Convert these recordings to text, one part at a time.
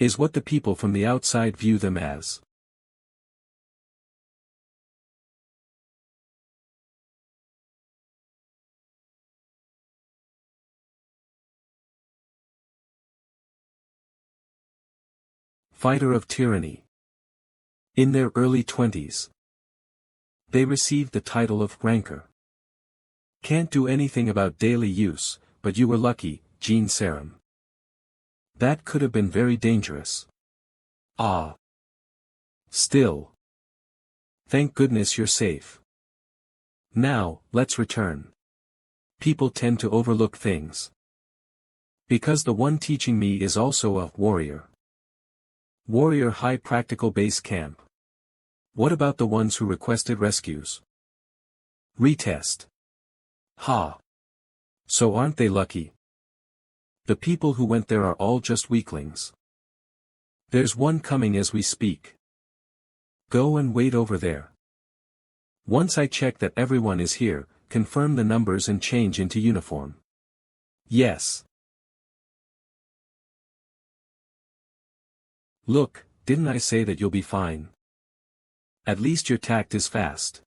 is what the people from the outside view them as. Fighter of tyranny. In their early 20s, they received the title of Rancor. Can't do anything about daily use, but you were lucky, Gene Serum. That could have been very dangerous. Ah. Still. Thank goodness you're safe. Now, let's return. People tend to overlook things. Because the one teaching me is also a warrior. Warrior High Practical Base Camp. What about the ones who requested rescues? Retest. Ha. So aren't they lucky? The people who went there are all just weaklings. There's one coming as we speak. Go and wait over there. Once I check that everyone is here, confirm the numbers and change into uniform. Yes. Look, didn't I say that you'll be fine? At least your tact is fast.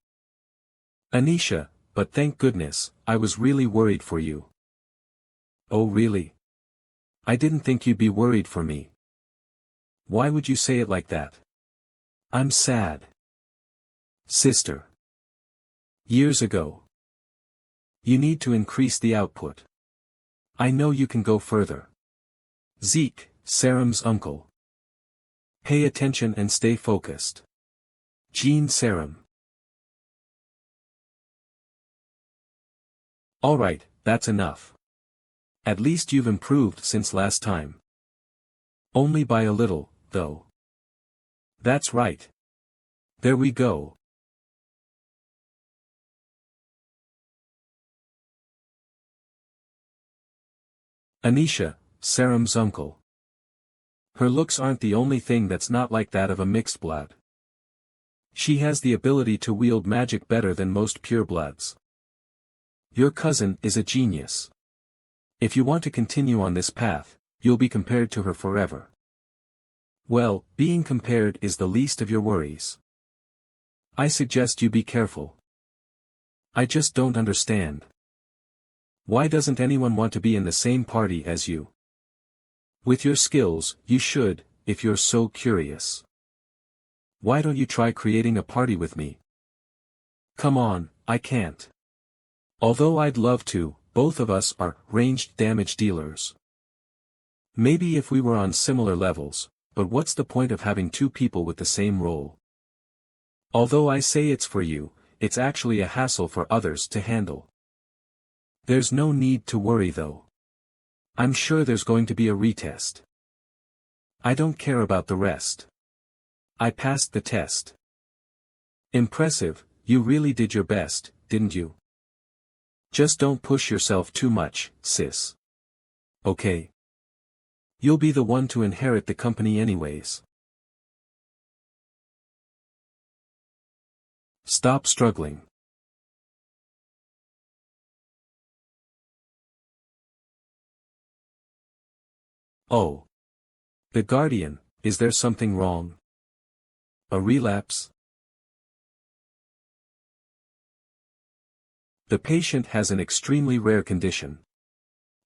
Anisha, but thank goodness, I was really worried for you. Oh really? I didn't think you'd be worried for me. Why would you say it like that? I'm sad. Sister. Years ago. You need to increase the output. I know you can go further. Zeke, Serum's uncle. Pay attention and stay focused. Gene Serum. Alright, that's enough. At least you've improved since last time. Only by a little, though. That's right. There we go. Anisha, Serum's uncle. Her looks aren't the only thing that's not like that of a mixed blood. She has the ability to wield magic better than most purebloods. Your cousin is a genius. If you want to continue on this path, you'll be compared to her forever. Well, being compared is the least of your worries. I suggest you be careful. I just don't understand. Why doesn't anyone want to be in the same party as you? With your skills, you should, if you're so curious. Why don't you try creating a party with me? Come on, I can't. Although I'd love to, both of us are ranged damage dealers. Maybe if we were on similar levels, but what's the point of having two people with the same role? Although I say it's for you, it's actually a hassle for others to handle. There's no need to worry though. I'm sure there's going to be a retest. I don't care about the rest. I passed the test. Impressive, you really did your best, didn't you? Just don't push yourself too much, sis. Okay. You'll be the one to inherit the company anyways. Stop struggling. Oh. The Guardian, is there something wrong? A relapse? The patient has an extremely rare condition.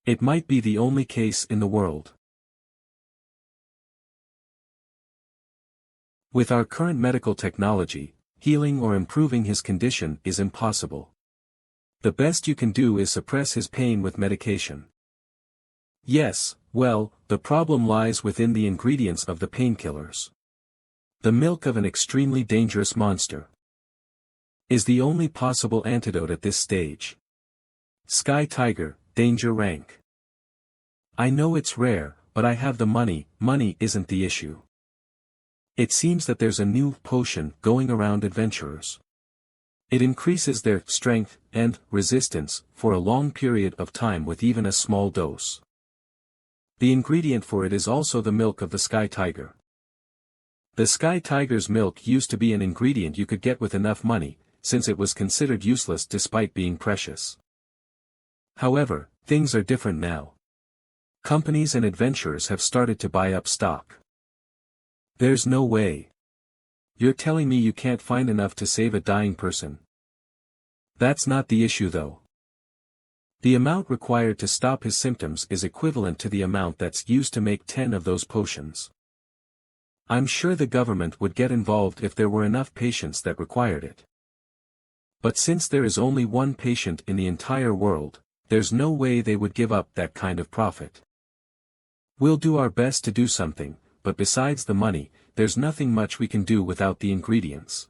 It might be the only case in the world. With our current medical technology, healing or improving his condition is impossible. The best you can do is suppress his pain with medication. Yes, well, the problem lies within the ingredients of the painkillers. The milk of an extremely dangerous monster is the only possible antidote at this stage. Sky Tiger, danger rank. I know it's rare, but I have the money isn't the issue. It seems that there's a new potion going around adventurers. It increases their strength and resistance for a long period of time with even a small dose. The ingredient for it is also the milk of the Sky Tiger. The Sky Tiger's milk used to be an ingredient you could get with enough money, since it was considered useless despite being precious. However, things are different now. Companies and adventurers have started to buy up stock. There's no way. You're telling me you can't find enough to save a dying person. That's not the issue though. The amount required to stop his symptoms is equivalent to the amount that's used to make 10 of those potions. I'm sure the government would get involved if there were enough patients that required it. But since there is only one patient in the entire world, there's no way they would give up that kind of profit. We'll do our best to do something, but besides the money, there's nothing much we can do without the ingredients.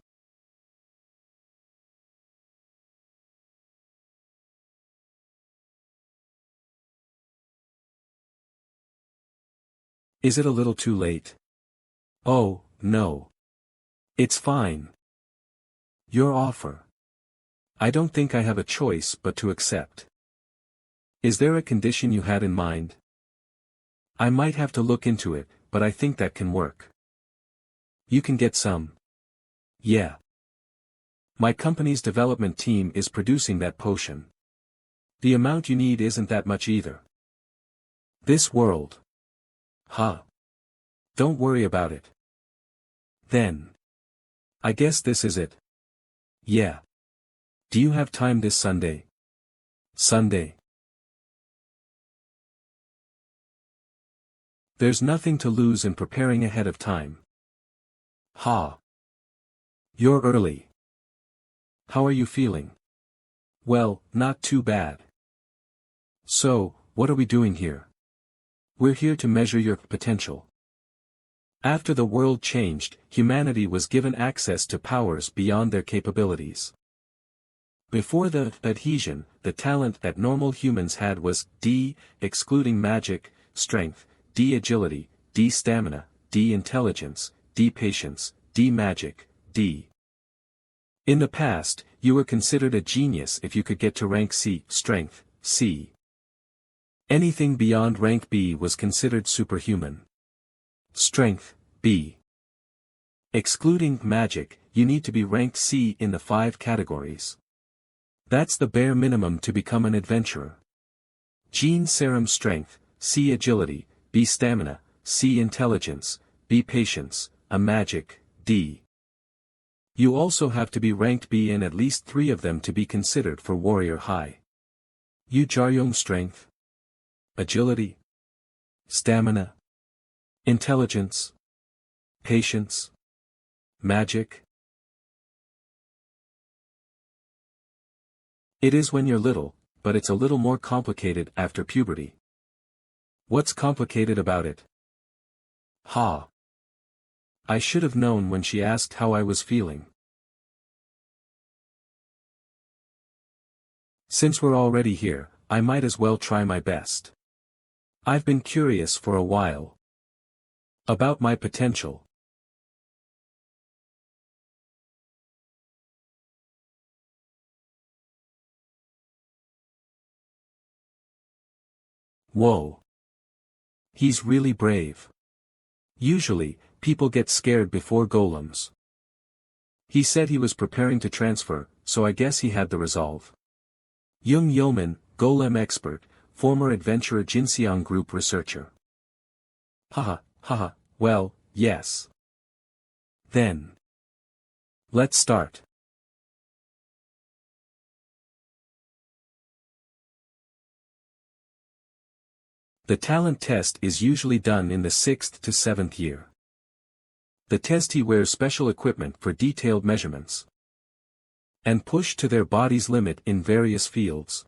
Is it a little too late? Oh, no. It's fine. Your offer. I don't think I have a choice but to accept. Is there a condition you had in mind? I might have to look into it, but I think that can work. You can get some. Yeah. My company's development team is producing that potion. The amount you need isn't that much either. This world. Huh. Don't worry about it. Then. I guess this is it. Yeah. Do you have time this Sunday? Sunday. There's nothing to lose in preparing ahead of time. Ha. You're early. How are you feeling? Well, not too bad. So, what are we doing here? We're here to measure your potential. After the world changed, humanity was given access to powers beyond their capabilities. Before the adhesion, the talent that normal humans had was D, excluding magic, strength, D agility, D stamina, D intelligence, D patience, D magic, D. In the past, you were considered a genius if you could get to rank C, strength, C. Anything beyond rank B was considered superhuman. Strength, B. Excluding magic, you need to be ranked C in the 5 categories. That's the bare minimum to become an adventurer. Gene serum strength, C agility, B stamina, C intelligence, B patience, A magic, D. You also have to be ranked B in at least 3 of them to be considered for warrior high. You Jaryong strength, agility, stamina, intelligence, patience, magic. It is when you're little, but it's a little more complicated after puberty. What's complicated about it? Ha. I should have known when she asked how I was feeling. Since we're already here, I might as well try my best. I've been curious for a while. About my potential. Whoa. He's really brave. Usually, people get scared before golems. He said he was preparing to transfer, so I guess he had the resolve. Jung Yeoman, golem expert, former adventurer Jinseong Group researcher. Haha, haha, well, yes. Then. Let's start. The talent test is usually done in the 6th to 7th year. The testee wears special equipment for detailed measurements. And pushed to their body's limit in various fields.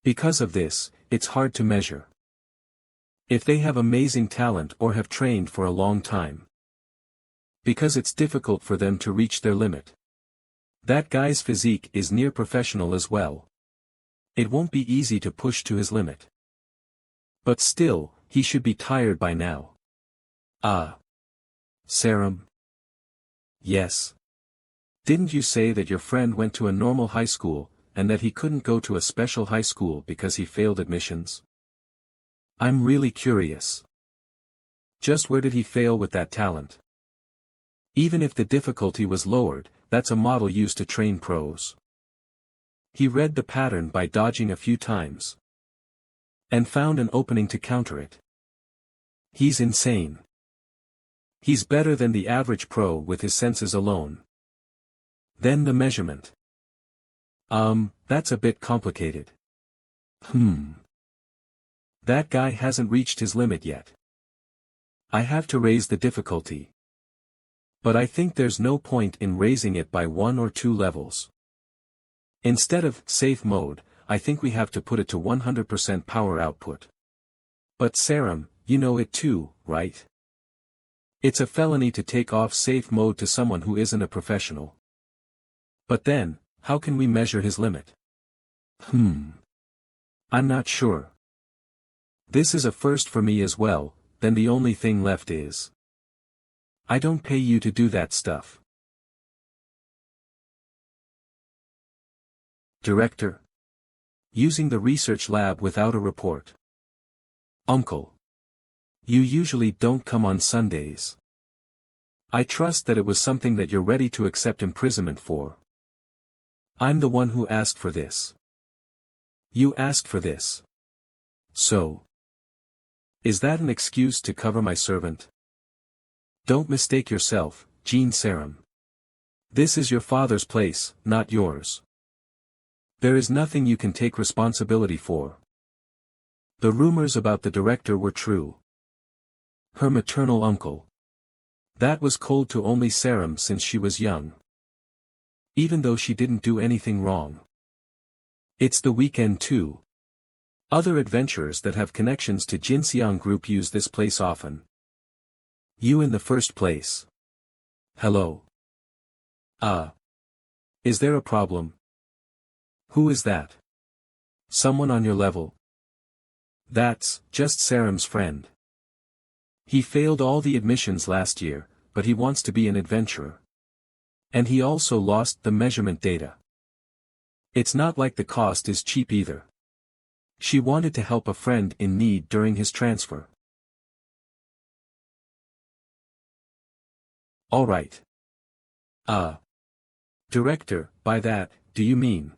Because of this, it's hard to measure. If they have amazing talent or have trained for a long time. Because it's difficult for them to reach their limit. That guy's physique is near professional as well. It won't be easy to push to his limit. But still, he should be tired by now. Ah. Serum. Yes. Didn't you say that your friend went to a normal high school, and that he couldn't go to a special high school because he failed admissions? I'm really curious. Just where did he fail with that talent? Even if the difficulty was lowered, that's a model used to train pros. He read the pattern by dodging a few times. And found an opening to counter it. He's insane. He's better than the average pro with his senses alone. Then the measurement. That's a bit complicated. That guy hasn't reached his limit yet. I have to raise the difficulty. But I think there's no point in raising it by 1 or 2 levels. Instead of safe mode, I think we have to put it to 100% power output. But Serum, you know it too, right? It's a felony to take off safe mode to someone who isn't a professional. But then, how can we measure his limit? I'm not sure. This is a first for me as well, then the only thing left is. I don't pay you to do that stuff. Director. Using the research lab without a report. Uncle. You usually don't come on Sundays. I trust that it was something that you're ready to accept imprisonment for. I'm the one who asked for this. You asked for this. So. Is that an excuse to cover my servant? Don't mistake yourself, Gene Serum. This is your father's place, not yours. There is nothing you can take responsibility for. The rumors about the director were true. Her maternal uncle. That was cold to only Serum since she was young. Even though she didn't do anything wrong. It's the weekend too. Other adventurers that have connections to Jinseong Group use this place often. You in the first place. Hello. Is there a problem? Who is that? Someone on your level? That's just Serum's friend. He failed all the admissions last year, but he wants to be an adventurer. And he also lost the measurement data. It's not like the cost is cheap either. She wanted to help a friend in need during his transfer. Alright. Director, by that, do you mean?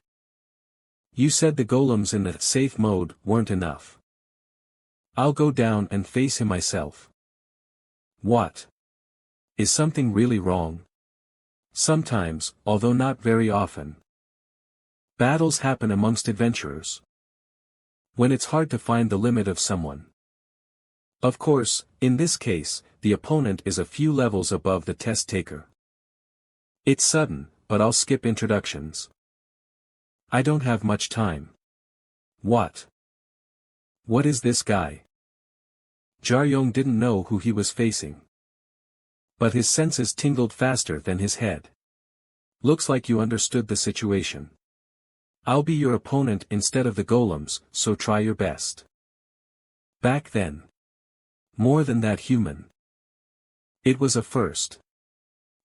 You said the golems in the safe mode weren't enough. I'll go down and face him myself. What? Is something really wrong? Sometimes, although not very often. Battles happen amongst adventurers. When it's hard to find the limit of someone. Of course, in this case, the opponent is a few levels above the test taker. It's sudden, but I'll skip introductions. I don't have much time. What? What is this guy? Jaryong didn't know who he was facing. But his senses tingled faster than his head. Looks like you understood the situation. I'll be your opponent instead of the golems, so try your best. Back then. More than that human. It was a first.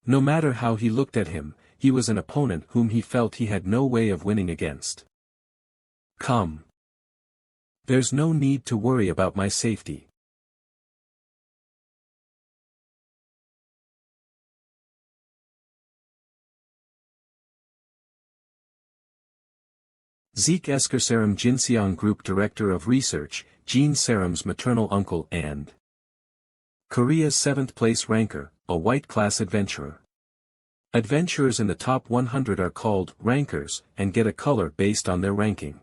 No matter how he looked at him, he was an opponent whom he felt he had no way of winning against. Come. There's no need to worry about my safety. Zeke Esker Serum Jinseong Group Director of Research, Gene Serum's maternal uncle and Korea's 7th place ranker, a white class adventurer. Adventurers in the top 100 are called rankers and get a color based on their ranking.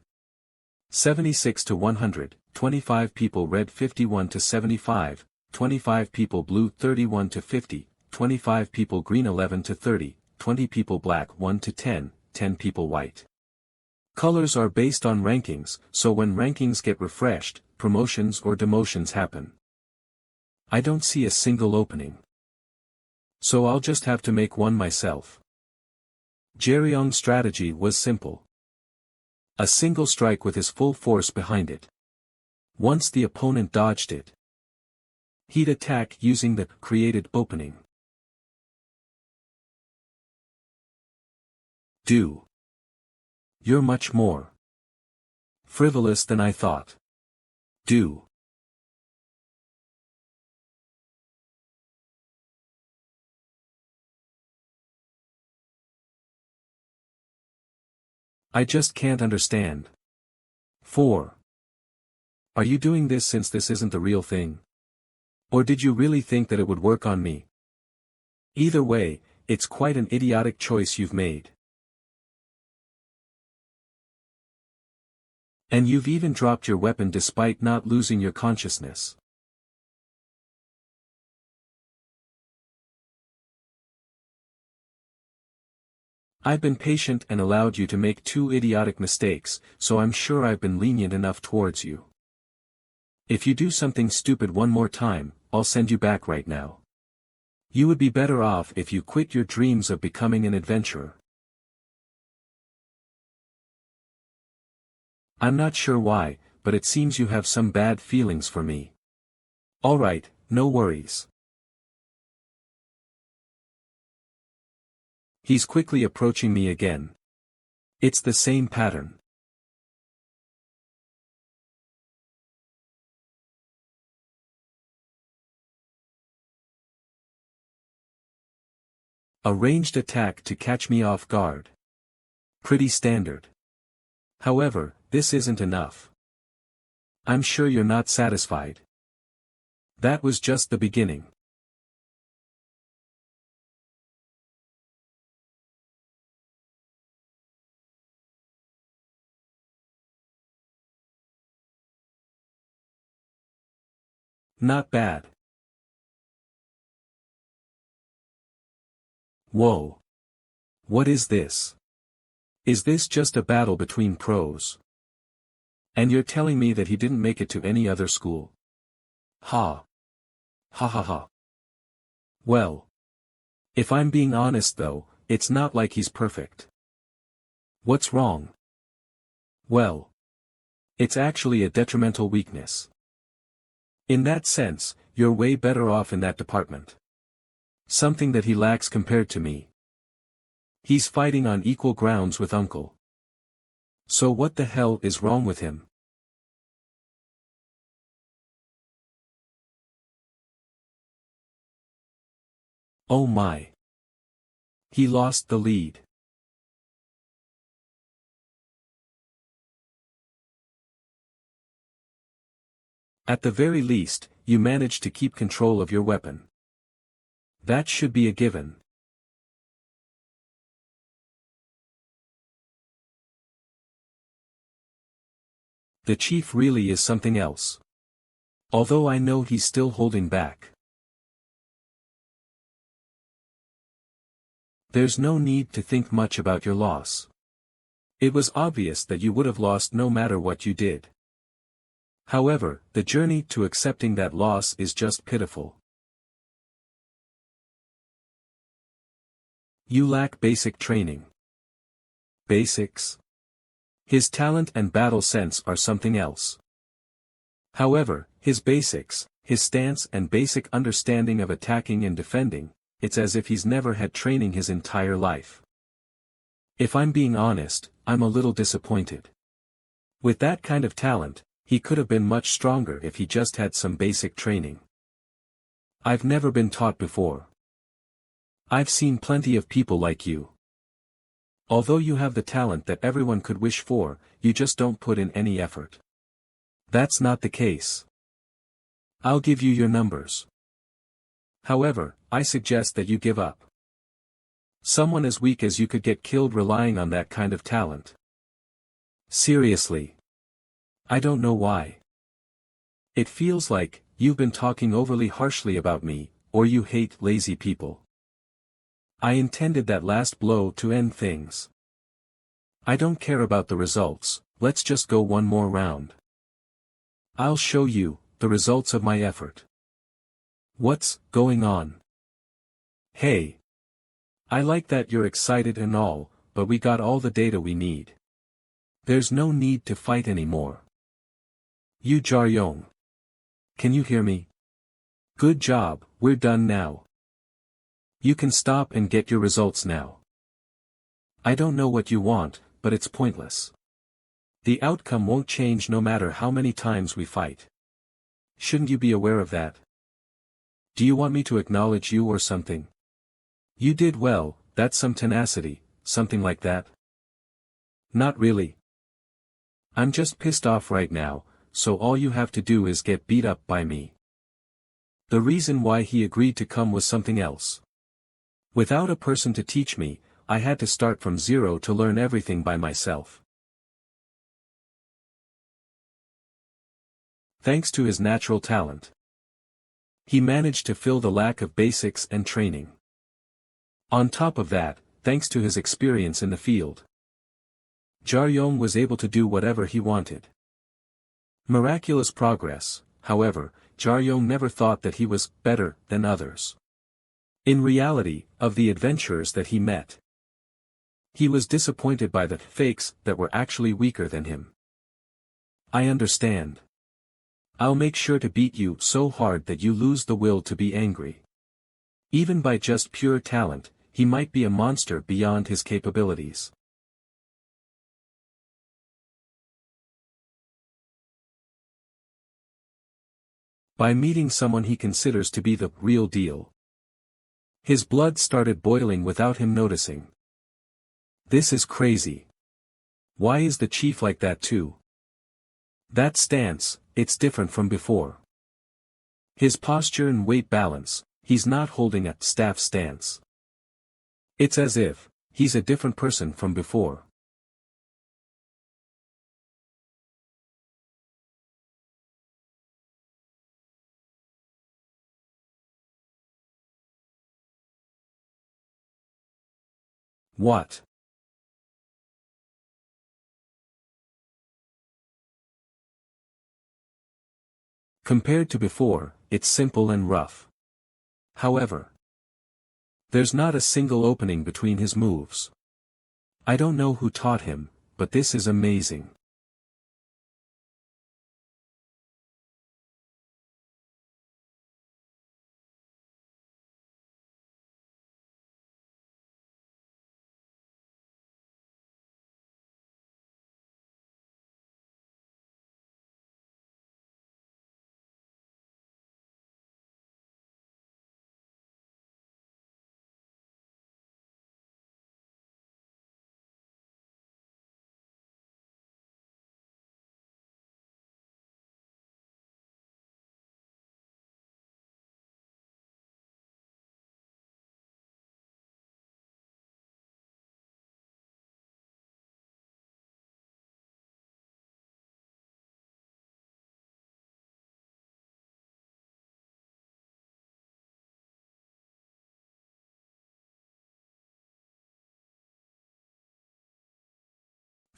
76 to 100, 25 people red 51 to 75, 25 people blue 31 to 50, 25 people green 11 to 30, 20 people black 1 to 10, 10 people white. Colors are based on rankings, so when rankings get refreshed, promotions or demotions happen. I don't see a single opening. So I'll just have to make one myself. Jaryong's strategy was simple. A single strike with his full force behind it. Once the opponent dodged it, he'd attack using the created opening. You're much more frivolous than I thought. I just can't understand. 4. Are you doing this since this isn't the real thing? Or did you really think that it would work on me? Either way, it's quite an idiotic choice you've made. And you've even dropped your weapon despite not losing your consciousness. I've been patient and allowed you to make 2 idiotic mistakes, so I'm sure I've been lenient enough towards you. If you do something stupid one more time, I'll send you back right now. You would be better off if you quit your dreams of becoming an adventurer. I'm not sure why, but it seems you have some bad feelings for me. Alright, no worries. He's quickly approaching me again. It's the same pattern. A ranged attack to catch me off guard. Pretty standard. However, this isn't enough. I'm sure you're not satisfied. That was just the beginning. Not bad. Whoa. What is this? Is this just a battle between pros? And you're telling me that he didn't make it to any other school? Ha. Ha ha ha. Well. If I'm being honest though, it's not like he's perfect. What's wrong? Well. It's actually a detrimental weakness. In that sense, you're way better off in that department. Something that he lacks compared to me. He's fighting on equal grounds with Uncle. So what the hell is wrong with him? Oh my. He lost the lead. At the very least, you managed to keep control of your weapon. That should be a given. The chief really is something else. Although I know he's still holding back. There's no need to think much about your loss. It was obvious that you would have lost no matter what you did. However, the journey to accepting that loss is just pitiful. You lack basic training. Basics? His talent and battle sense are something else. However, his basics, his stance and basic understanding of attacking and defending, it's as if he's never had training his entire life. If I'm being honest, I'm a little disappointed. With that kind of talent, he could have been much stronger if he just had some basic training. I've never been taught before. I've seen plenty of people like you. Although you have the talent that everyone could wish for, you just don't put in any effort. That's not the case. I'll give you your numbers. However, I suggest that you give up. Someone as weak as you could get killed relying on that kind of talent. Seriously. I don't know why. It feels like, you've been talking overly harshly about me, or you hate lazy people. I intended that last blow to end things. I don't care about the results, let's just go one more round. I'll show you, the results of my effort. What's going on? Hey. I like that you're excited and all, but we got all the data we need. There's no need to fight anymore. Yu Jaryong. Can you hear me? Good job, we're done now. You can stop and get your results now. I don't know what you want, but it's pointless. The outcome won't change no matter how many times we fight. Shouldn't you be aware of that? Do you want me to acknowledge you or something? You did well, that's some tenacity, something like that. Not really. I'm just pissed off right now, so all you have to do is get beat up by me. The reason why he agreed to come was something else. Without a person to teach me, I had to start from zero to learn everything by myself. Thanks to his natural talent, he managed to fill the lack of basics and training. On top of that, thanks to his experience in the field, Jaryong was able to do whatever he wanted. Miraculous progress. However, Jaryong never thought that he was better than others. In reality, of the adventurers that he met, he was disappointed by the fakes that were actually weaker than him. I understand. I'll make sure to beat you so hard that you lose the will to be angry. Even by just pure talent, he might be a monster beyond his capabilities. By meeting someone he considers to be the real deal, his blood started boiling without him noticing. This is crazy. Why is the chief like that too? That stance, it's different from before. His posture and weight balance, he's not holding a staff stance. It's as if he's a different person from before. What? Compared to before, it's simple and rough. However, there's not a single opening between his moves. I don't know who taught him, but this is amazing.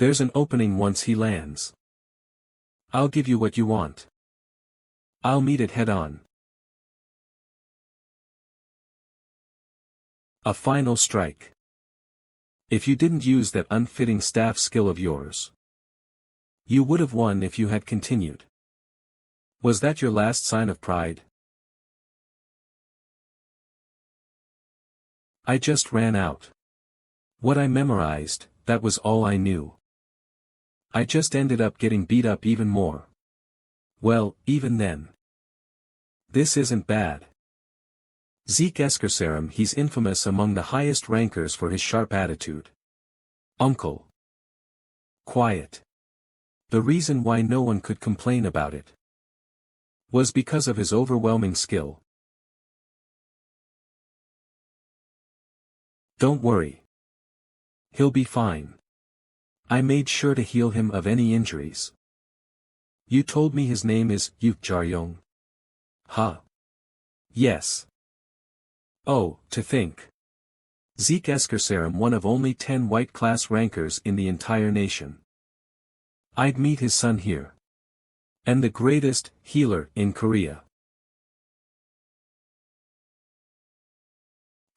There's an opening once he lands. I'll give you what you want. I'll meet it head on. A final strike. If you didn't use that unfitting staff skill of yours, you would have won if you had continued. Was that your last sign of pride? I just ran out. What I memorized, that was all I knew. I just ended up getting beat up even more. Well, even then. This isn't bad. Zeke Eskersarum, he's infamous among the highest rankers for his sharp attitude. Uncle. Quiet. The reason why no one could complain about it was because of his overwhelming skill. Don't worry. He'll be fine. I made sure to heal him of any injuries. You told me his name is Yu Jaryong. Huh? Yes. Oh, to think. Zeke Eskersarum, one of only 10 white class rankers in the entire nation. I'd meet his son here. And the greatest healer in Korea.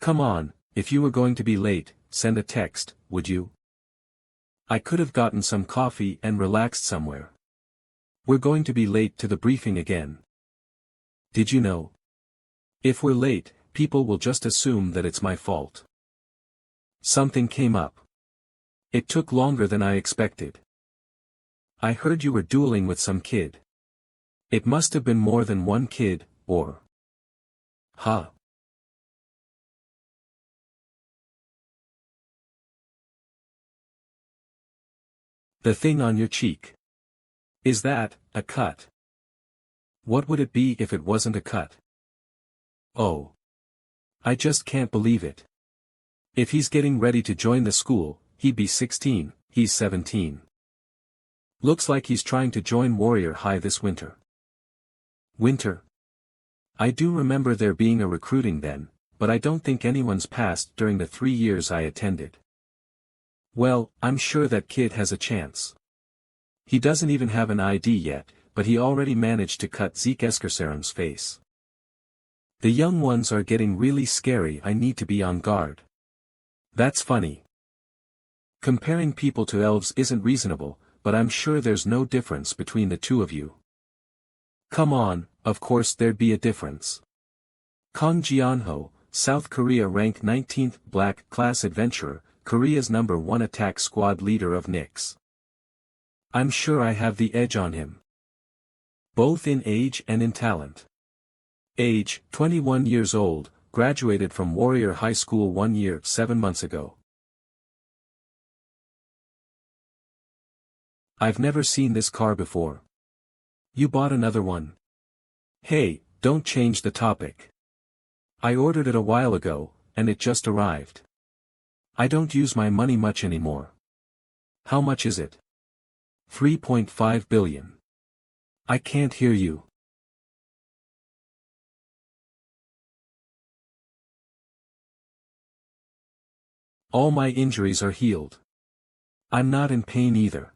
Come on, if you were going to be late, send a text, would you? I could have gotten some coffee and relaxed somewhere. We're going to be late to the briefing again. Did you know? If we're late, people will just assume that it's my fault. Something came up. It took longer than I expected. I heard you were dueling with some kid. It must have been more than one kid, or... Huh? The thing on your cheek. Is that a cut? What would it be if it wasn't a cut? Oh. I just can't believe it. If he's getting ready to join the school, he'd be 16, he's 17. Looks like he's trying to join Warrior High this winter. Winter? I do remember there being a recruiting then, but I don't think anyone's passed during the 3 years I attended. Well, I'm sure that kid has a chance. He doesn't even have an ID yet, but he already managed to cut Zeke Eskerserum's face. The young ones are getting really scary. I need to be on guard. That's funny. Comparing people to elves isn't reasonable, but I'm sure there's no difference between the two of you. Come on, of course there'd be a difference. Kang Jianho, South Korea ranked 19th Black Class Adventurer, Korea's #1 attack squad leader of NYX. I'm sure I have the edge on him. Both in age and in talent. Age, 21 years old, graduated from Warrior High School 1 year, 7 months ago. I've never seen this car before. You bought another one? Hey, don't change the topic. I ordered it a while ago, and it just arrived. I don't use my money much anymore. How much is it? 3.5 billion. I can't hear you. All my injuries are healed. I'm not in pain either.